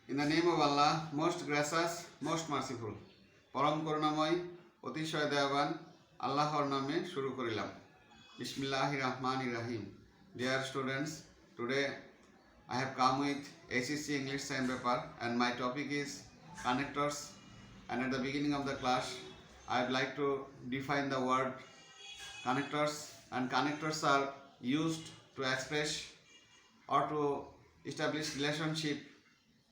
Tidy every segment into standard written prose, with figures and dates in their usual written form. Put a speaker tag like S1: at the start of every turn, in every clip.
S1: In the name of Allah, most gracious, most merciful, Param Karunamoy, Otishoy Devan, Allahor name shuru korilam. Bismillahir Rahmanir Rahim. Dear students, today I have come with ACC English Science paper and my topic is connectors. And at the beginning of the class, I would like to define the word connectors. And connectors are used to express or to establish relationship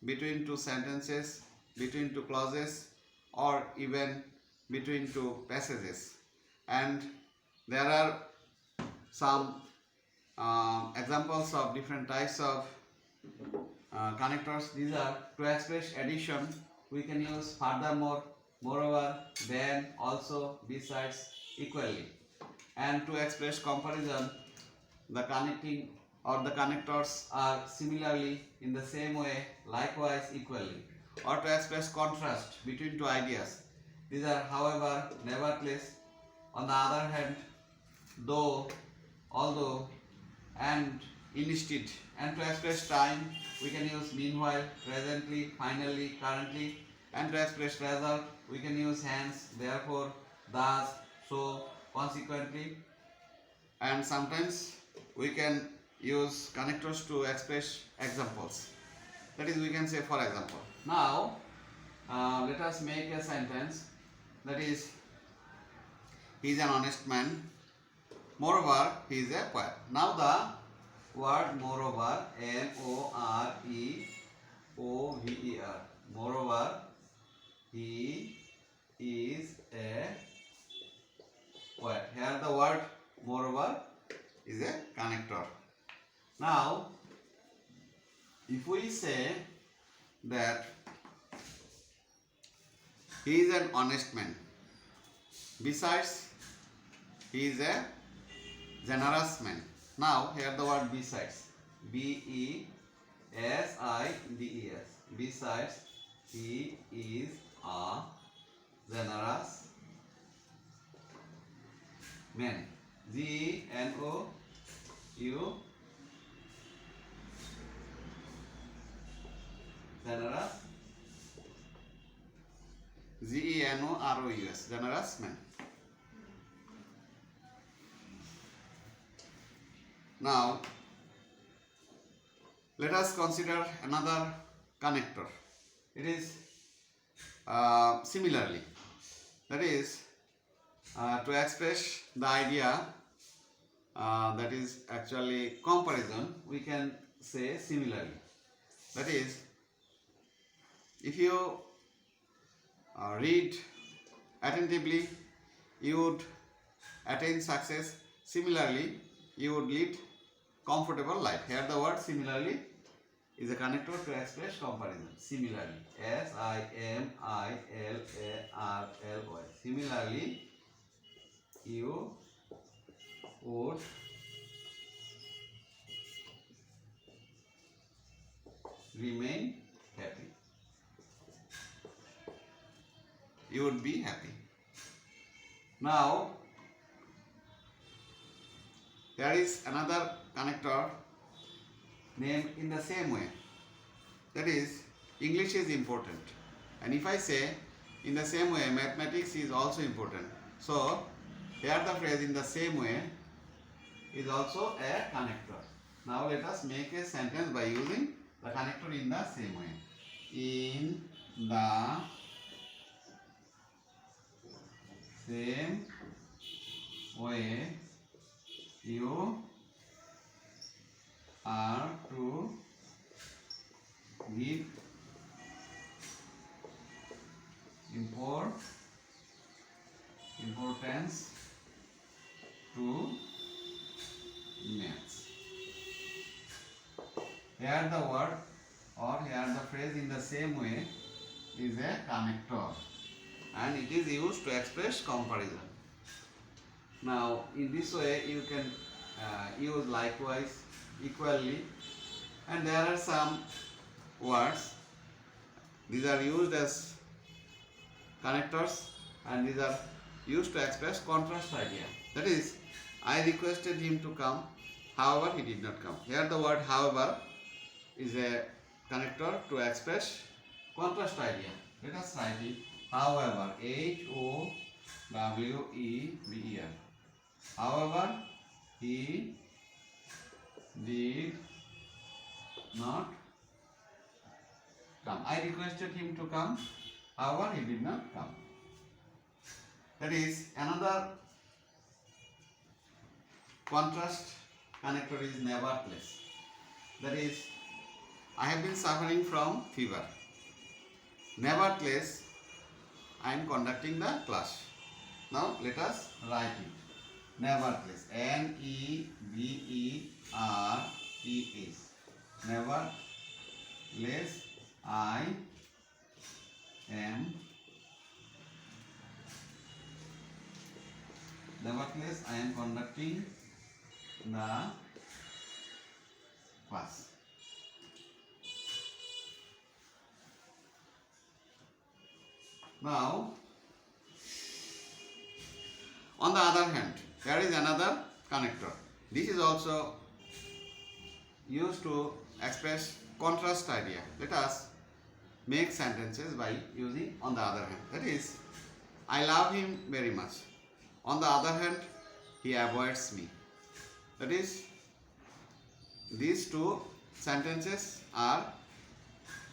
S1: between two sentences, between two clauses, or even between two passages. And there are some examples of different types of connectors. These are to express addition, we can use furthermore, moreover, then, also, besides, equally. And to express comparison, the connecting or the connectors are similarly, in the same way, likewise, equally. Or to express contrast between two ideas. These are however, nevertheless, on the other hand, though, although, and instead. And to express time, we can use meanwhile, presently, finally, currently. And to express result, we can use hence, therefore, thus, so, consequently. And sometimes we can use connectors to express examples. That is, we can say, for example. Now, let us make a sentence. That is, he is an honest man. Moreover, he is a poet. Now the word moreover, M-O-R-E-O-V-E-R. Moreover, he is a poet. Here the word moreover is a connector. Now, if we say that he is an honest man, besides, he is a generous man. Now, here the word besides, B-E-S-I-D-E-S. Besides, he is a generous man. G-N-O-U, generous, G-E-N-O-R-O-U-S, generous man. Now, let us consider another connector. It is similarly, that is, to express the idea that is actually comparison, we can say similarly. That is, if you read attentively, you would attain success. Similarly, you would lead comfortable life. Here the word similarly is a connector to express comparison. Similarly, S-I-M-I-L-A-R-L-Y. Similarly, you would remain happy. You would be happy. Now, there is another connector named in the same way. That is, English is important. And if I say in the same way, mathematics is also important. So, here the phrase in the same way is also a connector. Now, let us make a sentence by using the connector in the same way. In the same way, you are to give importance to maths. Here the word or here the phrase in the same way is a connector and it is used to express comparison. Now, in this way you can use likewise, equally, and there are some words. These are used as connectors and these are used to express contrast idea. That is, I requested him to come, however he did not come. Here the word however is a connector to express contrast idea. Let us write it. However, However, however, he did not come. I requested him to come. However, he did not come. That is another contrast connector is nevertheless. That is, I have been suffering from fever. Nevertheless, I am conducting the class. Now let us write it. Nevertheless, Nevertheless, nevertheless, I am. Nevertheless, I am conducting the class. Now, on the other hand, there is another connector. This is also used to express contrast idea. Let us make sentences by using on the other hand. That is, I love him very much. On the other hand, he avoids me. That is, these two sentences are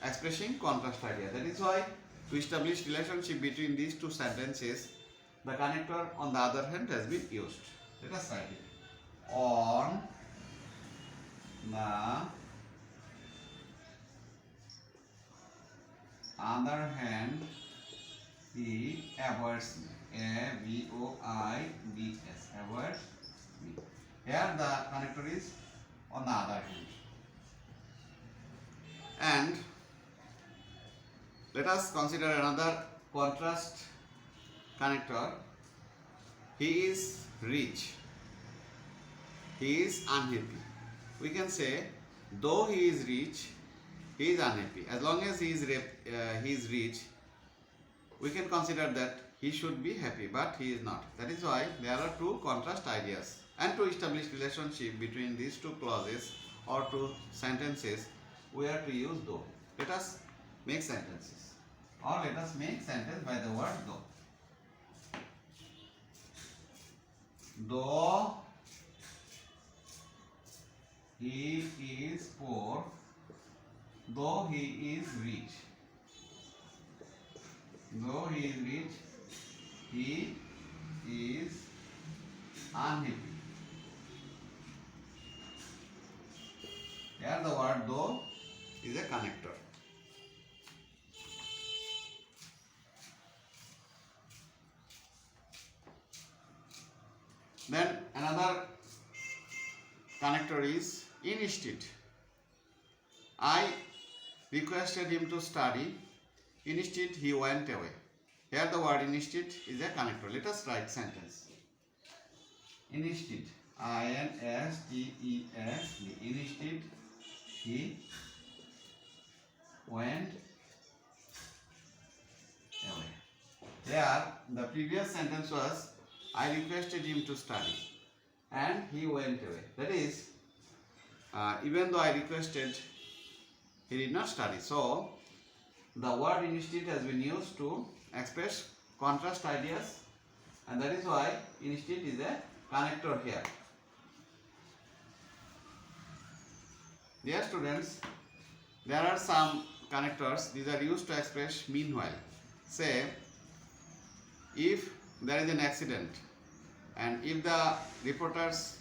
S1: expressing contrast idea. That is why to establish relationship between these two sentences, the connector on the other hand has been used. Let us write it. On the other hand, he avoids me. Avoids, avoids me. Here the connector is on the other hand. And let us consider another contrast connector. He is rich. He is unhappy. We can say, though he is rich, he is unhappy. As long as he is rich, we can consider that he should be happy, but he is not. That is why there are two contrast ideas. And to establish relationship between these two clauses or two sentences, we have to use though. Let us make sentences. Or let us make sentence by the word though. Though he is poor, though he is rich. Though he is rich, he is unhappy. Here the word though is a connector. Then another connector is instead. I requested him to study. Instead, he went away. Here the word instead is a connector. Let us write sentence. Instead, I-N-S-T-E-S-D. Instead, he went away. Here, the previous sentence was, I requested him to study and he went away. That is, even though I requested, he did not study. So, the word instead has been used to express contrast ideas, and that is why instead is a connector here. Dear students, there are some connectors. These are used to express meanwhile. Say, if there is an accident and if the reporters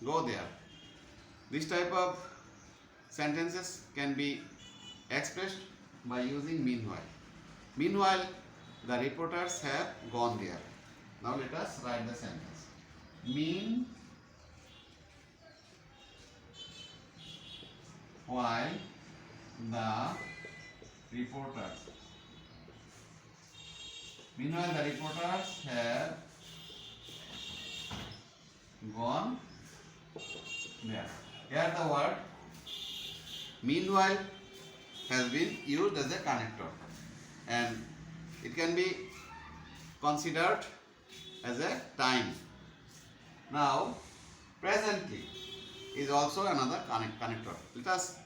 S1: go there, this type of sentences can be expressed by using meanwhile. Meanwhile, the reporters have gone there. Now let us write the sentence. Meanwhile, the reporters have gone there. Here the word meanwhile has been used as a connector, and it can be considered as a time. Now, presently is also another connector. Let us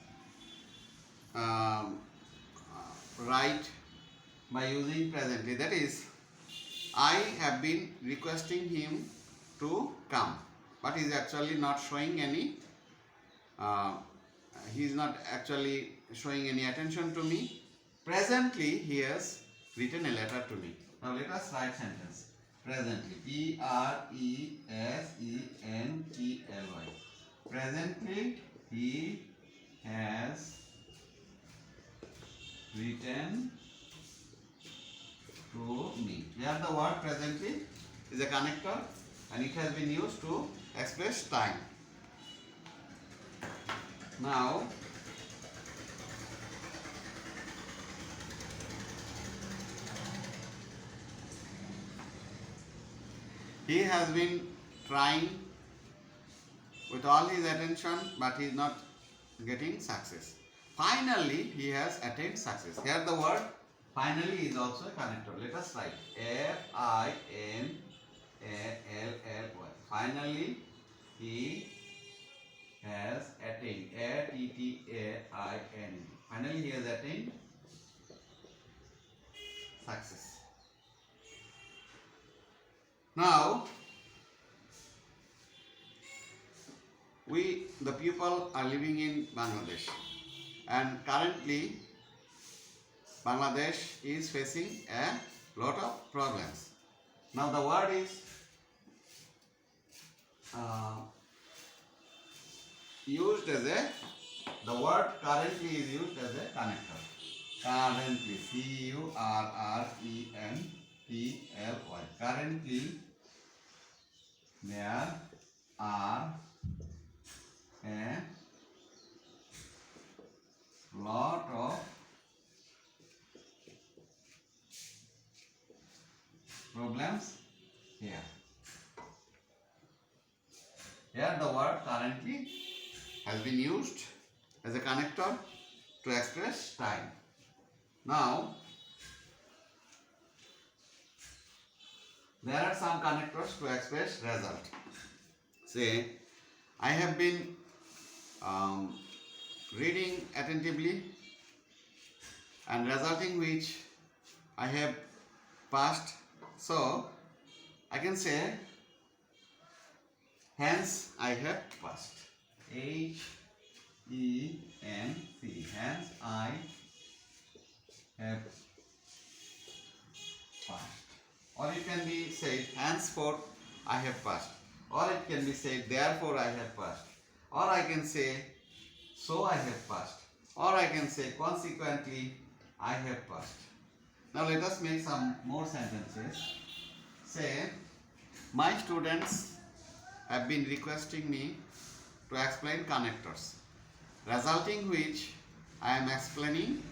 S1: um, write by using presently. That is, I have been requesting him to come, but he is actually not showing any. Uh, he is not actually showing any attention to me. Presently, he has written a letter to me. Now let us write sentence. Presently, Presently. Presently, he has written to me. Here the word presently is a connector and it has been used to express time. Now, he has been trying with all his attention, but he is not getting success. Finally, he has attained success. Here the word finally is also a connector. Let us write Finally. Finally, he has attained. Attained. Finally, he has attained success. Now, we, the people, are living in Bangladesh, and currently Bangladesh is facing a lot of problems. Now the word is used as the word currently is used as a connector. Currently, Currently. Currently, there are a lot of problems here. Here the word currently has been used as a connector to express time. Now, there are some connectors to express result. Say, I have been reading attentively, and resulting which I have passed. So, I can say, hence I have passed. Hence I have passed. Or it can be said, henceforth I have passed. Or it can be said, therefore I have passed. Or I can say, so I have passed. Or I can say, consequently I have passed. Now let us make some more sentences. Say, my students have been requesting me to explain connectors, resulting which I am explaining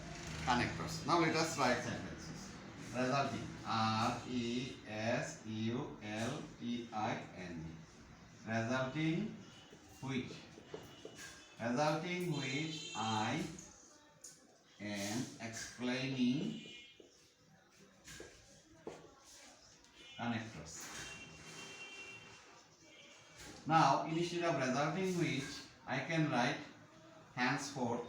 S1: connectors. Now let us write sentences. Resulting, Resulting. Resulting which I am explaining connectors. Now, instead of resulting which, I can write henceforth,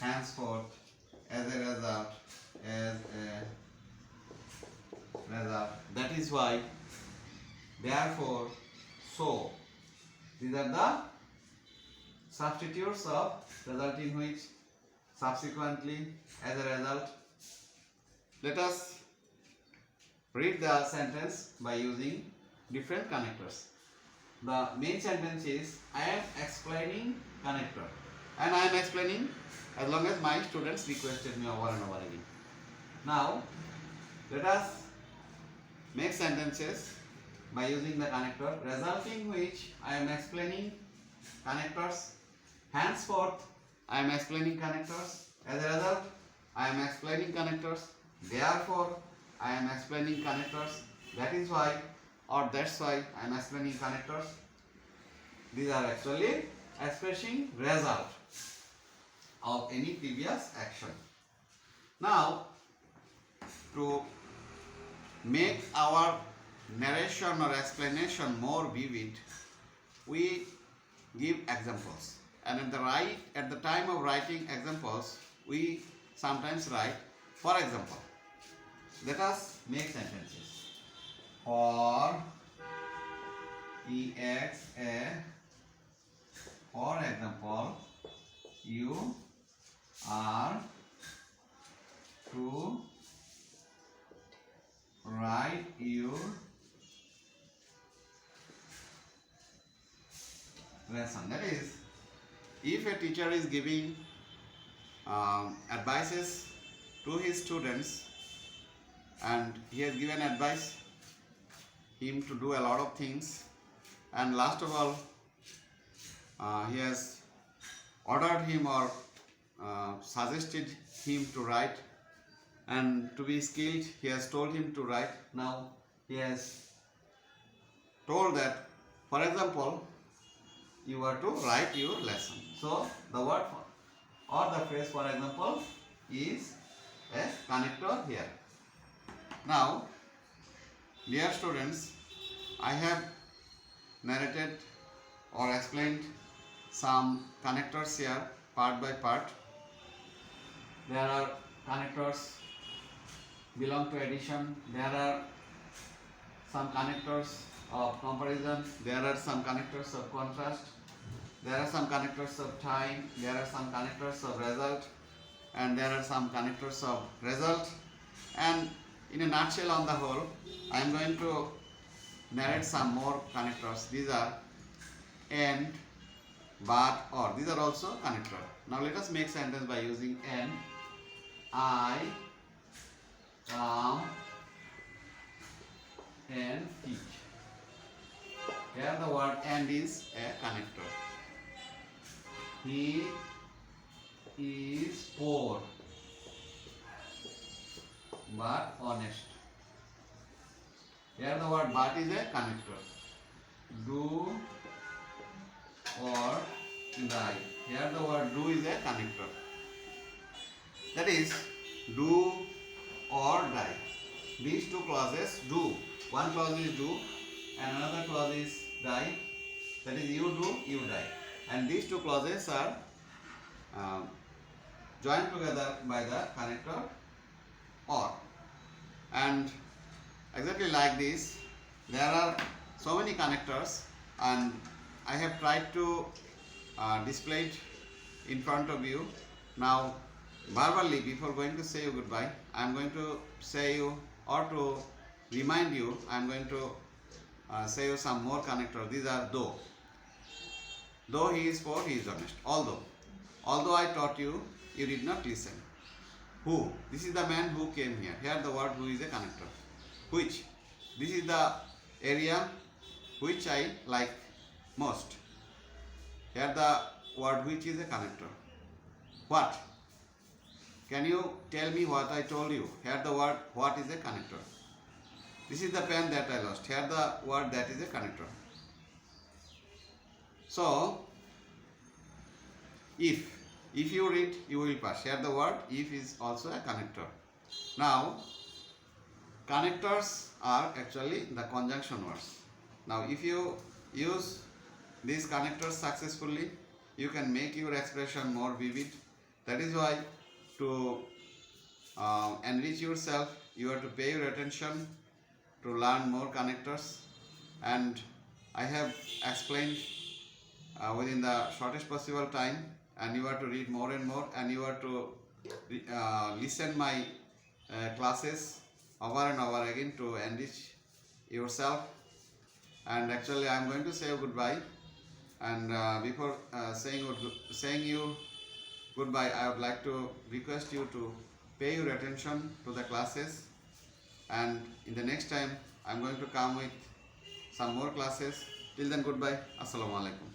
S1: henceforth, as a result. That is why, therefore, so. These are the substitutes of resulting which, subsequently, as a result. Let us read the sentence by using different connectors. The main sentence is, I am explaining connector, and I am explaining as long as my students requested me over and over again. Now, let us make sentences by using the connector, resulting which I am explaining connectors. Henceforth, I am explaining connectors. As a result, I am explaining connectors. Therefore, I am explaining connectors. That is why, or that's why I am explaining connectors. These are actually expressing result of any previous action. Now, to make our narration or explanation more vivid, we give examples. And at the time of writing examples, we sometimes write, for example. Let us make sentences. For for example, you are to write your lesson. That is, if a teacher is giving advices to his students and he has given advice him to do a lot of things, and last of all he has ordered him or suggested him to write, and to be skilled he has told him to write. Now he has told that, for example, you are to write your lesson. So the word or the phrase for example is a connector here. Now, dear students, I have narrated or explained some connectors here part by part. There are connectors belong to addition, there are some connectors of comparison, there are some connectors of contrast, there are some connectors of time, there are some connectors of result, and there are some connectors of result. And in a nutshell, on the whole, I am going to narrate some more connectors. These are and, but, or. These are also connector. Now let us make sentence by using and. I come and teach. Here the word and is a connector. He is poor but honest. Here the word but is a connector. Do or die. Here the word do is a connector. That is, do or die. These two clauses, do. One clause is do and another clause is die. That is, you do, you die. And these two clauses are joined together by the connector or. And exactly like this, there are so many connectors, and I have tried to display it in front of you. Now, verbally, before going to say you goodbye, I am going to say you, or to remind you, I am going to say you some more connectors. These are though. Though he is poor, he is honest. Although I taught you, you did not listen. Who? This is the man who came here. Here the word who is a connector. Which? This is the area which I like most. Here the word which is a connector. What? Can you tell me what I told you? Here the word what is a connector. This is the pen that I lost. Here the word that is a connector. So, if you read, you will pass. Here the word if is also a connector. Now, connectors are actually the conjunction words. Now, if you use these connectors successfully, you can make your expression more vivid. That is why, to enrich yourself, you have to pay your attention to learn more connectors. And I have explained within the shortest possible time, and you have to read more and more, and you have to listen my classes over and over again to enrich yourself. And actually I am going to say goodbye, and before saying you goodbye, I would like to request you to pay your attention to the classes, and in the next time I am going to come with some more classes. Till then, goodbye. Assalamu alaikum.